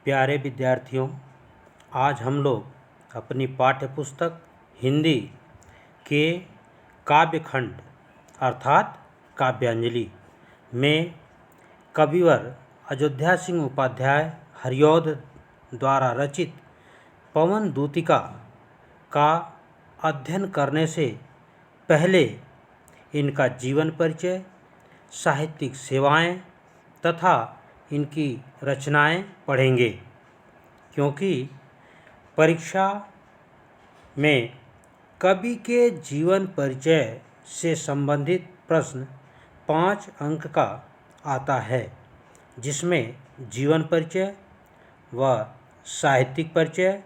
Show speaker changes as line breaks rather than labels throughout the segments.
प्यारे विद्यार्थियों, आज हम लोग अपनी पाठ्य पुस्तक हिंदी के काव्यखंड अर्थात काव्यांजलि में कविवर अयोध्या सिंह उपाध्याय हरिऔध द्वारा रचित पवन दूतिका का अध्ययन करने से पहले इनका जीवन परिचय, साहित्यिक सेवाएं तथा इनकी रचनाएं पढ़ेंगे, क्योंकि परीक्षा में कवि के जीवन परिचय से संबंधित प्रश्न 5 अंक का आता है, जिसमें जीवन परिचय व साहित्यिक परिचय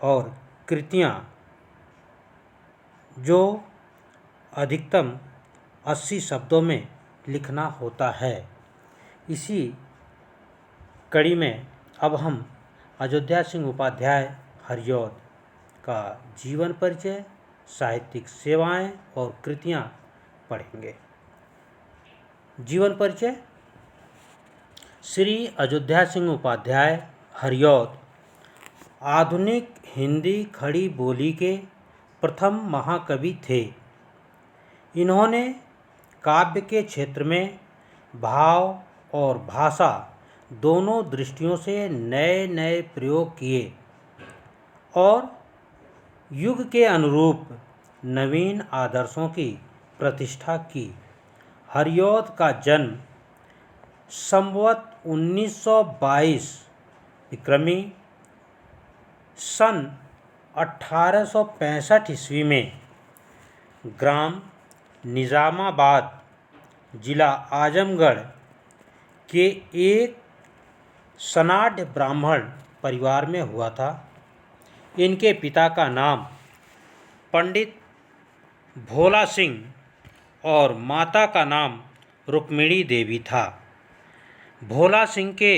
और कृतियाँ जो अधिकतम 80 शब्दों में लिखना होता है। इसी कड़ी में अब हम अयोध्या सिंह उपाध्याय हरिऔध का जीवन परिचय, साहित्यिक सेवाएं और कृतियां पढ़ेंगे। जीवन परिचय। श्री अयोध्या सिंह उपाध्याय हरिऔध आधुनिक हिंदी खड़ी बोली के प्रथम महाकवि थे। इन्होंने काव्य के क्षेत्र में भाव और भाषा दोनों दृष्टियों से नए नए प्रयोग किए और युग के अनुरूप नवीन आदर्शों की प्रतिष्ठा की। हरिऔध का जन्म संवत 1922 विक्रमी सन 1865 ईस्वी में ग्राम निजामाबाद, जिला आजमगढ़ के एक सनाढ़ ब्राह्मण परिवार में हुआ था। इनके पिता का नाम पंडित भोला सिंह और माता का नाम रुक्मिणी देवी था। भोला सिंह के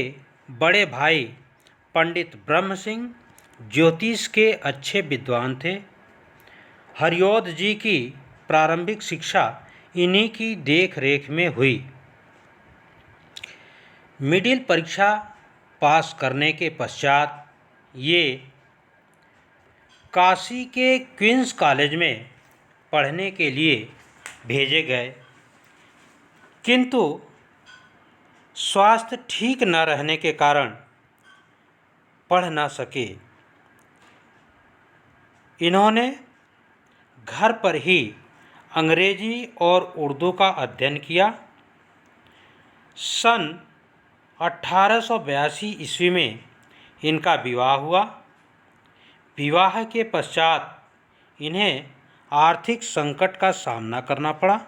बड़े भाई पंडित ब्रह्म सिंह ज्योतिष के अच्छे विद्वान थे। हरिऔध जी की प्रारंभिक शिक्षा इन्हीं की देख रेख में हुई। मिडिल परीक्षा पास करने के पश्चात ये काशी के क्वींस कॉलेज में पढ़ने के लिए भेजे गए, किंतु स्वास्थ्य ठीक न रहने के कारण पढ़ न सके। इन्होंने घर पर ही अंग्रेजी और उर्दू का अध्ययन किया। सन 1882 ईस्वी में इनका विवाह हुआ। विवाह के पश्चात इन्हें आर्थिक संकट का सामना करना पड़ा।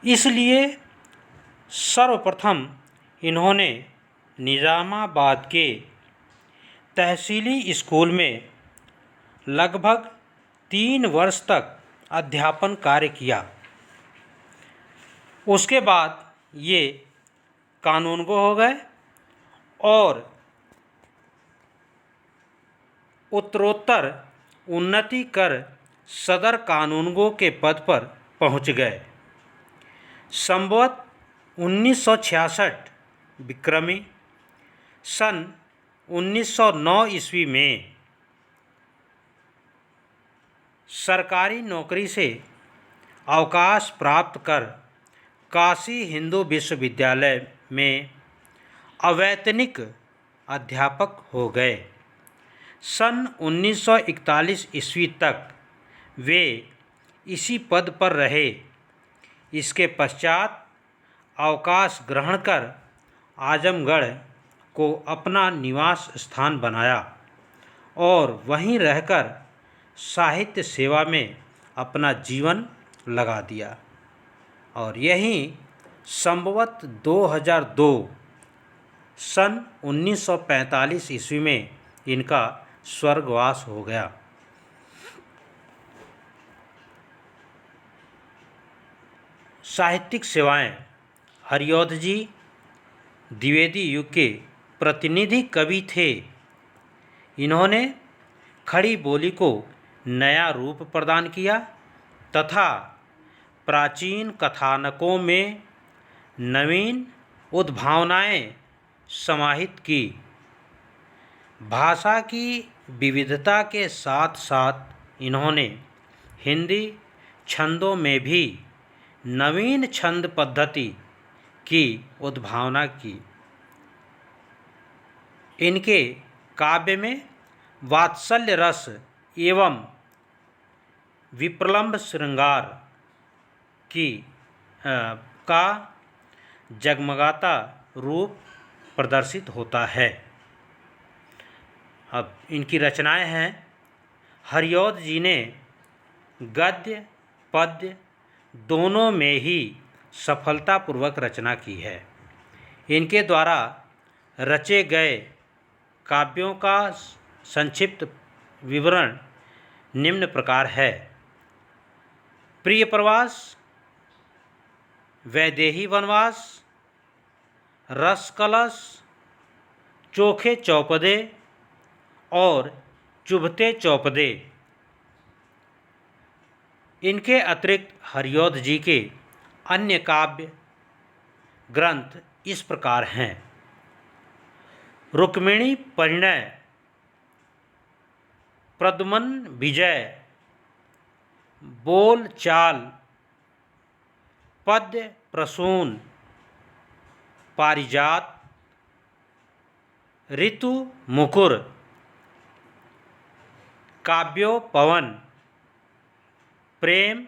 इसलिए सर्वप्रथम इन्होंने निजामाबाद के तहसीली स्कूल में लगभग 3 वर्ष तक अध्यापन कार्य किया। उसके बाद ये कानूनगो हो गए और उत्तरोत्तर उन्नति कर सदर कानूनगो के पद पर पहुंच गए। संवत 1966 विक्रमी सन 1909 ईस्वी में सरकारी नौकरी से अवकाश प्राप्त कर काशी हिंदू विश्वविद्यालय में अवैतनिक अध्यापक हो गए। सन 1941 ईस्वी तक वे इसी पद पर रहे। इसके पश्चात अवकाश ग्रहण कर आजमगढ़ को अपना निवास स्थान बनाया और वहीं रहकर साहित्य सेवा में अपना जीवन लगा दिया और यहीं संवत 2002 सन 1945 ईस्वी में इनका स्वर्गवास हो गया। साहित्यिक सेवाएं। हरिऔध जी द्विवेदी युग के प्रतिनिधि कवि थे। इन्होंने खड़ी बोली को नया रूप प्रदान किया तथा प्राचीन कथानकों में नवीन उद्भावनाएं समाहित की। भाषा की विविधता के साथ साथ इन्होंने हिंदी छंदों में भी नवीन छंद पद्धति की उद्भावना की। इनके काव्य में वात्सल्य रस एवं विप्रलंभ श्रृंगार की का जगमगाता रूप प्रदर्शित होता है। अब इनकी रचनाएं हैं। हरिऔध जी ने गद्य पद्य दोनों में ही सफलतापूर्वक रचना की है। इनके द्वारा रचे गए काव्यों का संक्षिप्त विवरण निम्न प्रकार है। प्रिय प्रवास, वैदेही वनवास, रस कलश, चोखे चौपदे और चुभते चौपदे। इनके अतिरिक्त हरिऔध जी के अन्य काव्य ग्रंथ इस प्रकार हैं। रुक्मिणी परिणय, प्रद्युमन विजय, बोल चाल, पद्य प्रसून, पारिजात, ऋतु मुकुर, काव्योपवन, प्रेम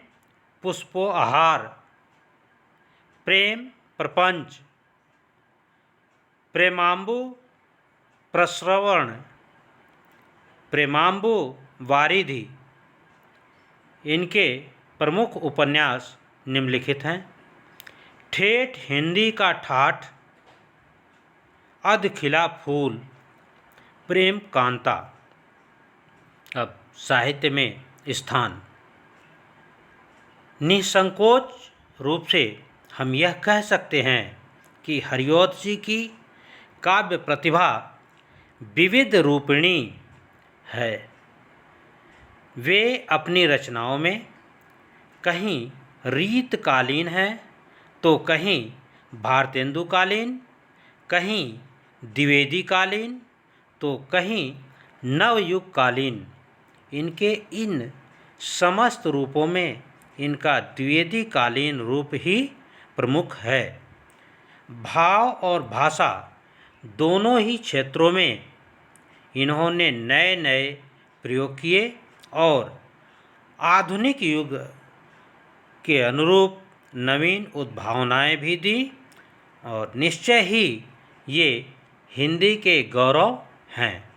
पुष्पोहार, प्रेम प्रपंच, प्रेमांबु प्रश्रवण, प्रेमांबु वारिधि। इनके प्रमुख उपन्यास निम्नलिखित हैं। ठेठ हिंदी का ठाठ, अध खिला फूल, प्रेम कांता। अब साहित्य में स्थान। निसंकोच रूप से हम यह कह सकते हैं कि हरिऔध जी की काव्य प्रतिभा विविध रूपिणी है। वे अपनी रचनाओं में कहीं रीतकालीन हैं तो कहीं भारतेंदुकालीन, कहीं द्विवेदीकालीन तो कहीं नवयुगकालीन। इनके इन समस्त रूपों में इनका द्विवेदीकालीन रूप ही प्रमुख है। भाव और भाषा दोनों ही क्षेत्रों में इन्होंने नए नए प्रयोग किए और आधुनिक युग के अनुरूप नवीन उद्भावनाएं भी दी और निश्चय ही ये हिंदी के गौरव हैं।